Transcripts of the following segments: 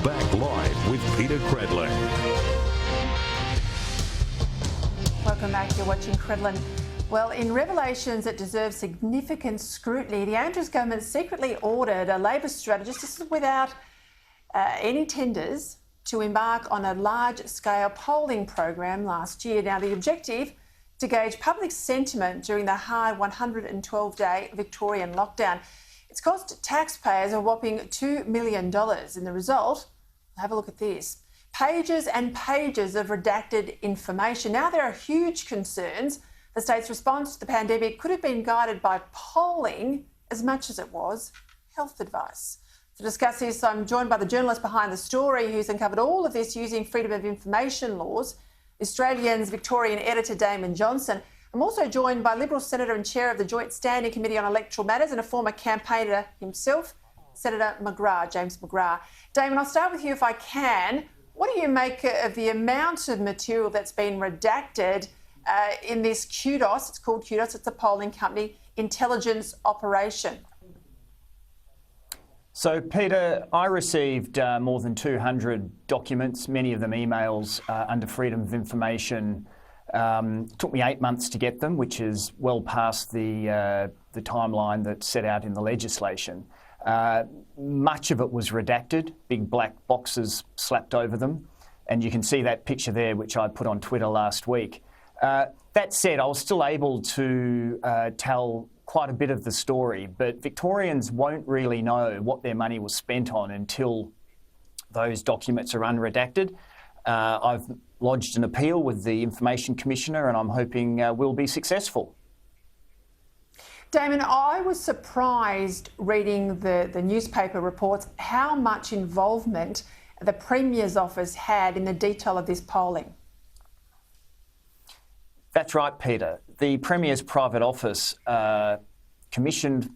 back live with Peter Credlin. Welcome back. You're watching Credlin. Well, in revelations that deserve significant scrutiny, the Andrews government secretly ordered a Labor strategist without any tenders to embark on a large-scale polling program last year. Now, the objective, to gauge public sentiment during the hard 112-day Victorian lockdown. It's cost taxpayers a whopping $2 million. And the result, have a look at this, pages and pages of redacted information. Now, there are huge concerns the state's response to the pandemic could have been guided by polling as much as it was health advice. To discuss this, I'm joined by the journalist behind the story who's uncovered all of this using freedom of information laws, Australian's Victorian editor Damon Johnson. I'm also joined by Liberal Senator and Chair of the Joint Standing Committee on Electoral Matters and a former campaigner himself, Senator McGrath, James McGrath. Damon, I'll start with you if I can. What do you make of the amount of material that's been redacted in this QDOS, it's called QDOS, it's a polling company, intelligence operation? So, Peter, I received more than 200 documents, many of them emails under freedom of information. It took me 8 months to get them, which is well past the timeline that's set out in the legislation. Much of it was redacted, big black boxes slapped over them, and you can see that picture there, which I put on Twitter last week. That said, I was still able to tell quite a bit of the story, but Victorians won't really know what their money was spent on until those documents are unredacted. I've lodged an appeal with the Information Commissioner and I'm hoping we'll be successful. Damon, I was surprised reading the newspaper reports how much involvement the Premier's office had in the detail of this polling. That's right, Peter. The Premier's private office commissioned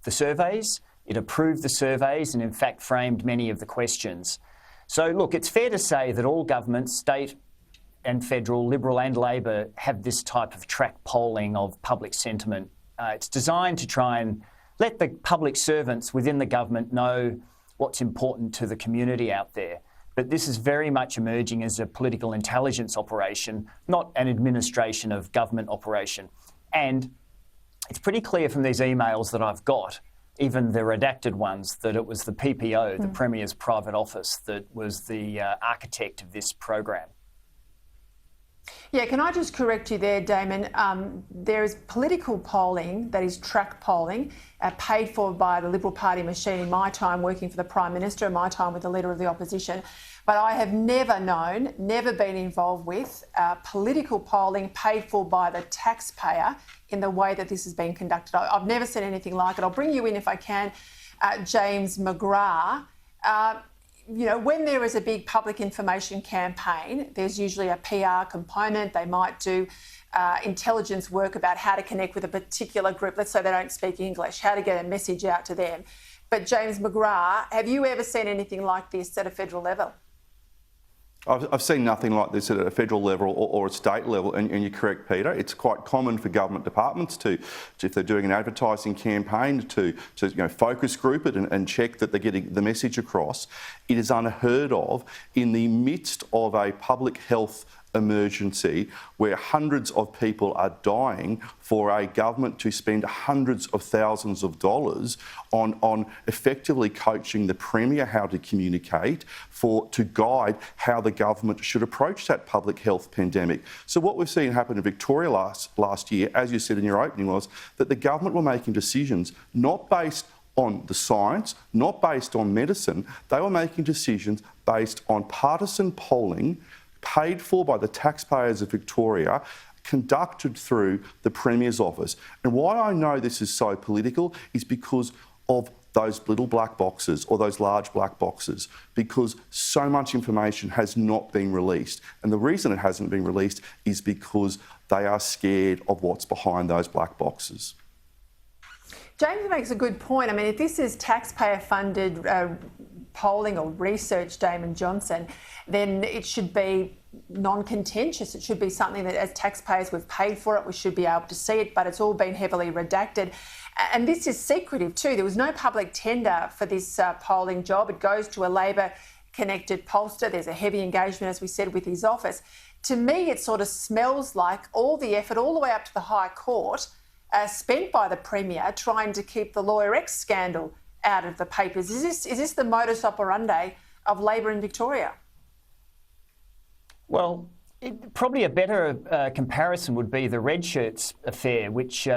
the surveys, it approved the surveys and in fact framed many of the questions. So look, it's fair to say that all governments, state and federal, Liberal and Labor, have this type of track polling of public sentiment. It's designed to try and let the public servants within the government know what's important to the community out there. But this is very much emerging as a political intelligence operation, not an administration of government operation. And it's pretty clear from these emails that I've got, even the redacted ones, that it was the PPO, the Premier's private office, that was the architect of this program. Yeah, can I just correct you there, Damon? There is political polling, that is track polling, paid for by the Liberal Party machine in my time working for the Prime Minister, in my time with the Leader of the Opposition. But I have never known, never been involved with political polling paid for by the taxpayer in the way that this has been conducted. I've never seen anything like it. I'll bring you in, if I can, James McGrath. You know, when there is a big public information campaign, there's usually a PR component. They might do intelligence work about how to connect with a particular group. Let's say they don't speak English, how to get a message out to them. But James McGrath, have you ever seen anything like this at a federal level? I've seen nothing like this at a federal level or a state level, and you're correct, Peter. It's quite common for government departments to if they're doing an advertising campaign, to focus group it and check that they're getting the message across. It is unheard of in the midst of a public health emergency where hundreds of people are dying for a government to spend hundreds of thousands of dollars on effectively coaching the Premier how to communicate to guide how the government should approach that public health pandemic. So what we've seen happen in Victoria last year, as you said in your opening, was that the government were making decisions not based on the science, not based on medicine. They were making decisions based on partisan polling paid for by the taxpayers of Victoria, conducted through the Premier's office. And why I know this is so political is because of those little black boxes or those large black boxes, because so much information has not been released. And the reason it hasn't been released is because they are scared of what's behind those black boxes. James makes a good point. I mean, if this is taxpayer-funded polling or research, Damon Johnson, then it should be non-contentious. It should be something that as taxpayers we've paid for it, we should be able to see it, but it's all been heavily redacted. And this is secretive too. There was no public tender for this polling job. It goes to a Labor connected pollster. There's a heavy engagement, as we said, with his office. To me, it sort of smells like all the effort, all the way up to the High Court, spent by the Premier trying to keep the Lawyer X scandal out of the papers. Is this the modus operandi of Labor in Victoria? Well, probably a better comparison would be the Redshirts affair, which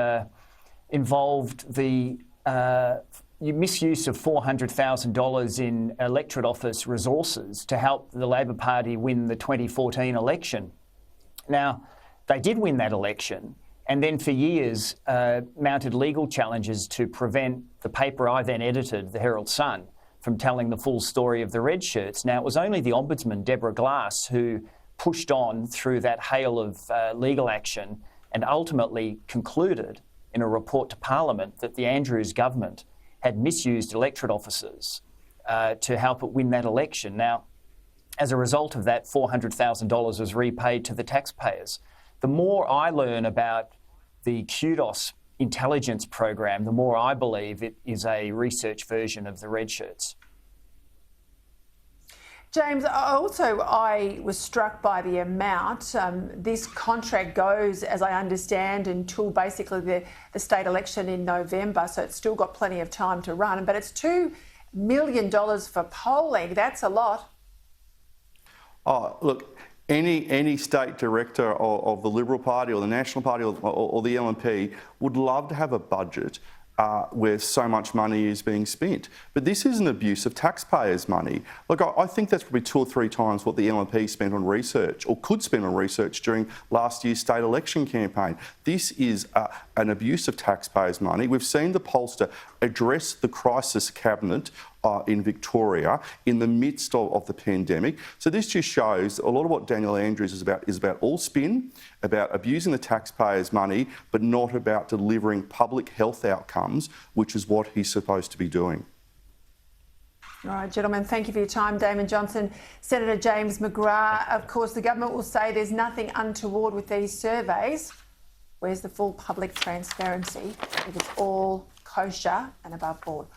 involved the misuse of $400,000 in electorate office resources to help the Labor Party win the 2014 election. Now, they did win that election, and then for years mounted legal challenges to prevent the paper I then edited, the Herald Sun, from telling the full story of the Redshirts. Now, it was only the Ombudsman, Deborah Glass, who pushed on through that hail of legal action and ultimately concluded in a report to Parliament that the Andrews government had misused electorate officers to help it win that election. Now, as a result of that, $400,000 was repaid to the taxpayers. The more I learn about the QDOS intelligence program, the more I believe it is a research version of the Redshirts. James, I was struck by the amount. This contract goes, as I understand, until basically the state election in November, so it's still got plenty of time to run. But it's $2 million for polling. That's a lot. Oh, look, any state director of the Liberal Party or the National Party or the LNP would love to have a budget where so much money is being spent. But this is an abuse of taxpayers' money. Look, I think that's probably 2 or 3 times what the LNP spent on research, or could spend on research during last year's state election campaign. This is an abuse of taxpayers' money. We've seen the pollster address the crisis cabinet in Victoria in the midst of the pandemic. So this just shows a lot of what Daniel Andrews is about all spin, about abusing the taxpayers' money, but not about delivering public health outcomes, which is what he's supposed to be doing. All right, gentlemen, thank you for your time. Damon Johnson, Senator James McGrath. Of course, the government will say there's nothing untoward with these surveys. Where's the full public transparency if it's all kosher and above board?